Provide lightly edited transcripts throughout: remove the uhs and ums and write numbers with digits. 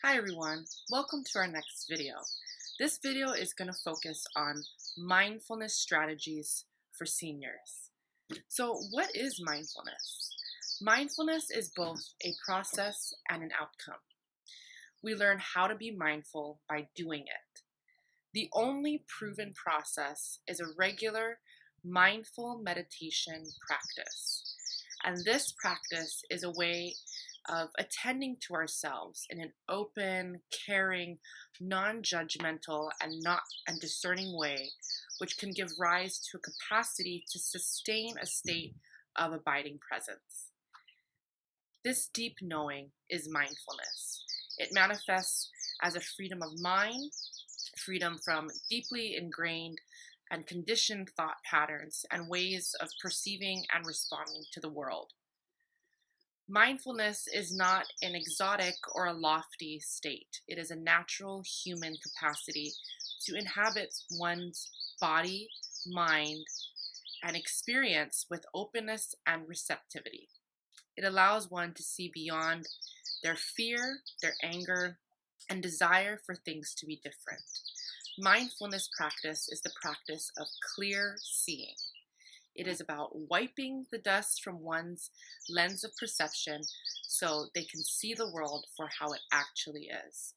Hi everyone, welcome to our next video. This video is going to focus on mindfulness strategies for seniors. So what is mindfulness? Mindfulness is both a process and an outcome. We learn how to be mindful by doing it. The only proven process is a regular mindful meditation practice. And this practice is a way of attending to ourselves in an open, caring, non-judgmental, and discerning way, which can give rise to a capacity to sustain a state of abiding presence. This deep knowing is mindfulness. It manifests as a freedom of mind, freedom from deeply ingrained and conditioned thought patterns and ways of perceiving and responding to the world. Mindfulness is not an exotic or a lofty state. It is a natural human capacity to inhabit one's body, mind, and experience with openness and receptivity. It allows one to see beyond their fear, their anger, and desire for things to be different. Mindfulness practice is the practice of clear seeing. It is about wiping the dust from one's lens of perception so they can see the world for how it actually is.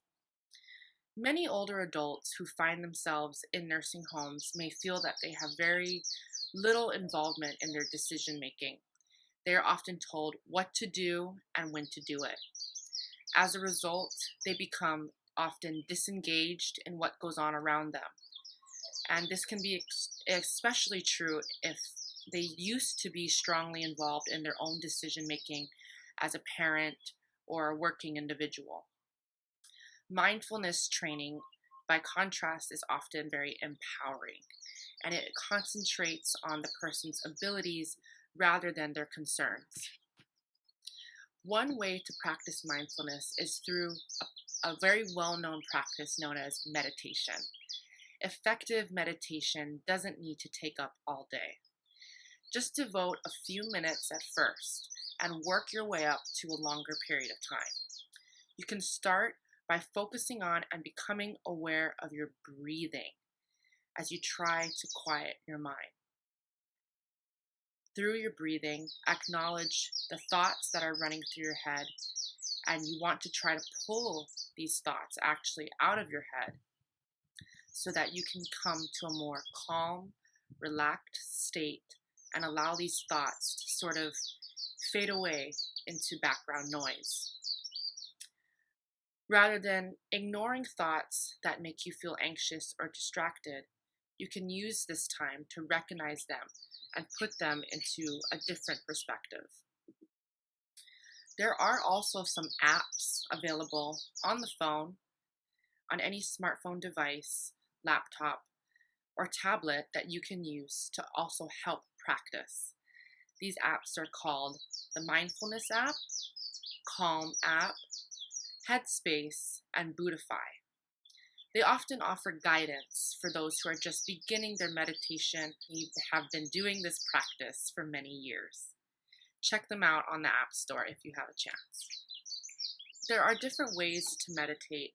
Many older adults who find themselves in nursing homes may feel that they have very little involvement in their decision making. They are often told what to do and when to do it. As a result, they become often disengaged in what goes on around them. And this can be especially true if they used to be strongly involved in their own decision making as a parent or a working individual. Mindfulness training, by contrast, is often very empowering, and it concentrates on the person's abilities rather than their concerns. One way to practice mindfulness is through a very well-known practice known as meditation. Effective meditation doesn't need to take up all day. Just devote a few minutes at first and work your way up to a longer period of time. You can start by focusing on and becoming aware of your breathing as you try to quiet your mind. Through your breathing, acknowledge the thoughts that are running through your head, and you want to try to pull these thoughts actually out of your head so that you can come to a more calm, relaxed state and allow these thoughts to sort of fade away into background noise. Rather than ignoring thoughts that make you feel anxious or distracted, you can use this time to recognize them and put them into a different perspective. There are also some apps available on the phone, on any smartphone device, laptop, or tablet that you can use to also help practice. These apps are called the Mindfulness app, Calm app, Headspace, and Buddhify. They often offer guidance for those who are just beginning their meditation and have been doing this practice for many years. Check them out on the App Store if you have a chance. There are different ways to meditate,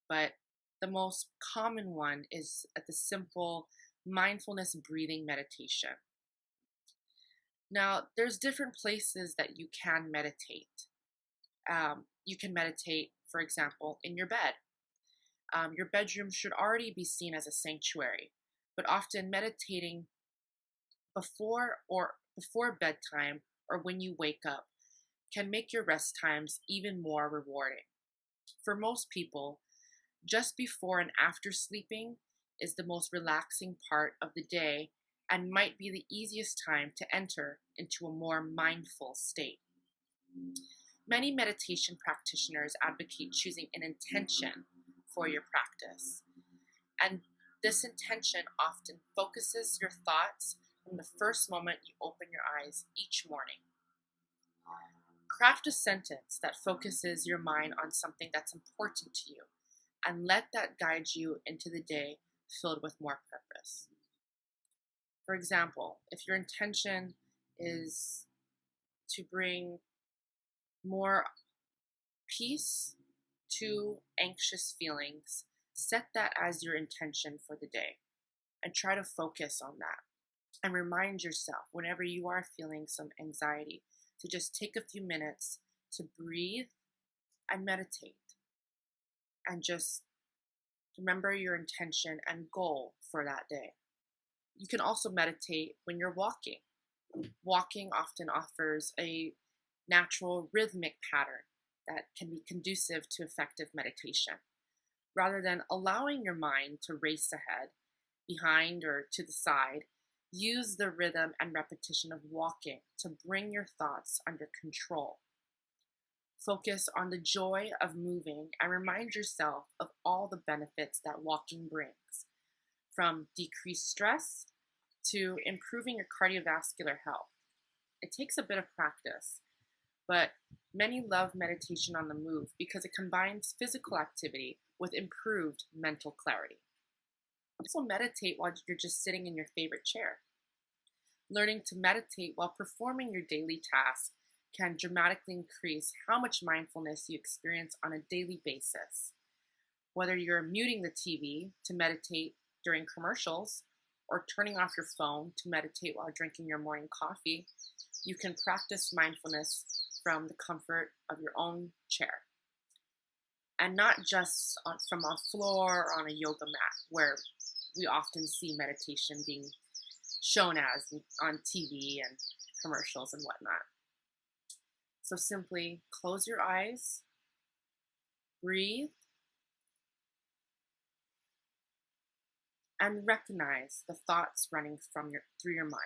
but the most common one is the simple mindfulness breathing meditation. Now, there's different places that you can meditate. You can meditate, for example, in your bed. Your bedroom should already be seen as a sanctuary, but often meditating before bedtime or when you wake up can make your rest times even more rewarding. For most people, just before and after sleeping is the most relaxing part of the day and might be the easiest time to enter into a more mindful state. Many meditation practitioners advocate choosing an intention for your practice, and this intention often focuses your thoughts from the first moment you open your eyes each morning. Craft a sentence that focuses your mind on something that's important to you, and let that guide you into the day filled with more purpose. For example, if your intention is to bring more peace two anxious feelings, set that as your intention for the day and try to focus on that. And remind yourself whenever you are feeling some anxiety to just take a few minutes to breathe and meditate and just remember your intention and goal for that day. You can also meditate when you're walking. Walking often offers a natural rhythmic pattern that can be conducive to effective meditation. Rather than allowing your mind to race ahead, behind, or to the side, use the rhythm and repetition of walking to bring your thoughts under control. Focus on the joy of moving and remind yourself of all the benefits that walking brings, from decreased stress to improving your cardiovascular health. It takes a bit of practice, but many love meditation on the move because it combines physical activity with improved mental clarity. Also, meditate while you're just sitting in your favorite chair. Learning to meditate while performing your daily tasks can dramatically increase how much mindfulness you experience on a daily basis. Whether you're muting the TV to meditate during commercials or turning off your phone to meditate while drinking your morning coffee, you can practice mindfulness from the comfort of your own chair. And not just from a floor or on a yoga mat, where we often see meditation being shown as on TV and commercials and whatnot. So simply close your eyes, breathe, and recognize the thoughts running through your mind.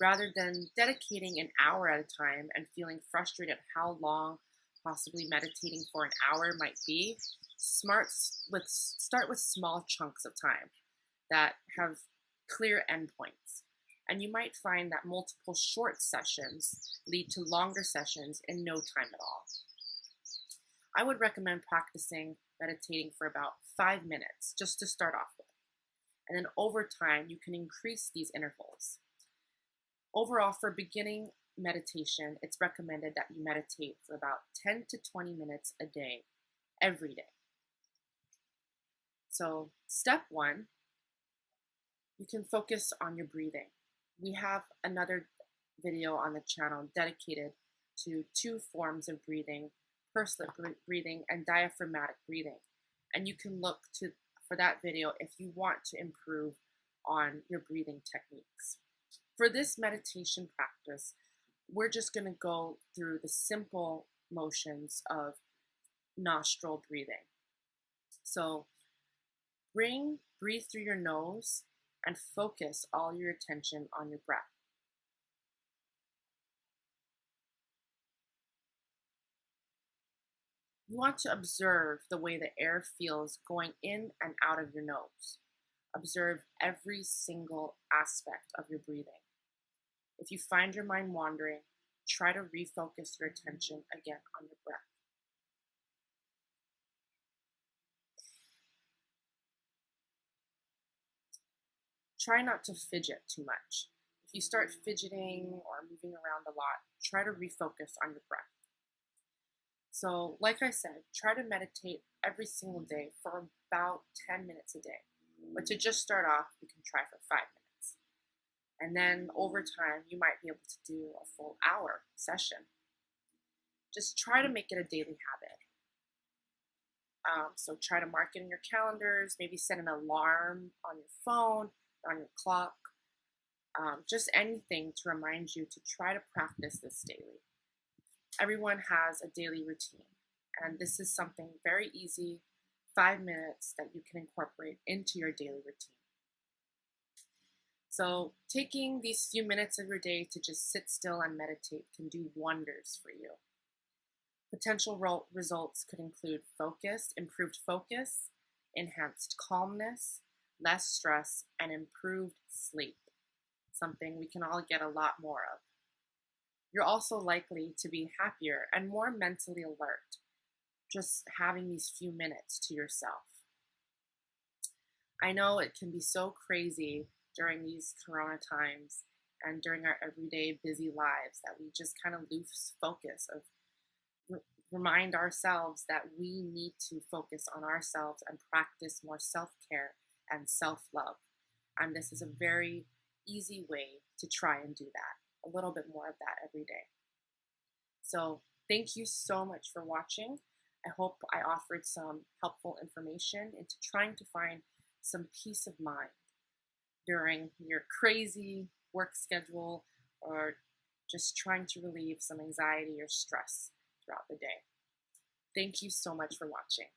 Rather than dedicating an hour at a time and feeling frustrated at how long possibly meditating for an hour might be, start with small chunks of time that have clear endpoints. And you might find that multiple short sessions lead to longer sessions in no time at all. I would recommend practicing meditating for about 5 minutes just to start off with. And then over time, you can increase these intervals. Overall, for beginning meditation, it's recommended that you meditate for about 10 to 20 minutes a day, every day. So, step 1, you can focus on your breathing. We have another video on the channel dedicated to 2 forms of breathing, pursed lip breathing and diaphragmatic breathing. And you can look for that video if you want to improve on your breathing techniques. For this meditation practice, we're just going to go through the simple motions of nostril breathing. So breathe through your nose and focus all your attention on your breath. You want to observe the way the air feels going in and out of your nose. Observe every single aspect of your breathing. If you find your mind wandering, try to refocus your attention again on your breath. Try not to fidget too much. If you start fidgeting or moving around a lot, try to refocus on your breath. So, like I said, try to meditate every single day for about 10 minutes a day. But to just start off, you can try for 5 minutes. And then over time, you might be able to do a full hour session. Just try to make it a daily habit. So try to mark it in your calendars, maybe set an alarm on your phone, on your clock, just anything to remind you to try to practice this daily. Everyone has a daily routine, and this is something very easy, 5 minutes that you can incorporate into your daily routine. So taking these few minutes of your day to just sit still and meditate can do wonders for you. Potential results could include improved focus, enhanced calmness, less stress, and improved sleep, something we can all get a lot more of. You're also likely to be happier and more mentally alert, just having these few minutes to yourself. I know it can be so crazy during these corona times and during our everyday busy lives that we just kind of lose focus of remind ourselves that we need to focus on ourselves and practice more self care and self love. And this is a very easy way to try and do that, a little bit more of that every day. So, thank you so much for watching. I hope I offered some helpful information into trying to find some peace of mind during your crazy work schedule or just trying to relieve some anxiety or stress throughout the day. Thank you so much for watching.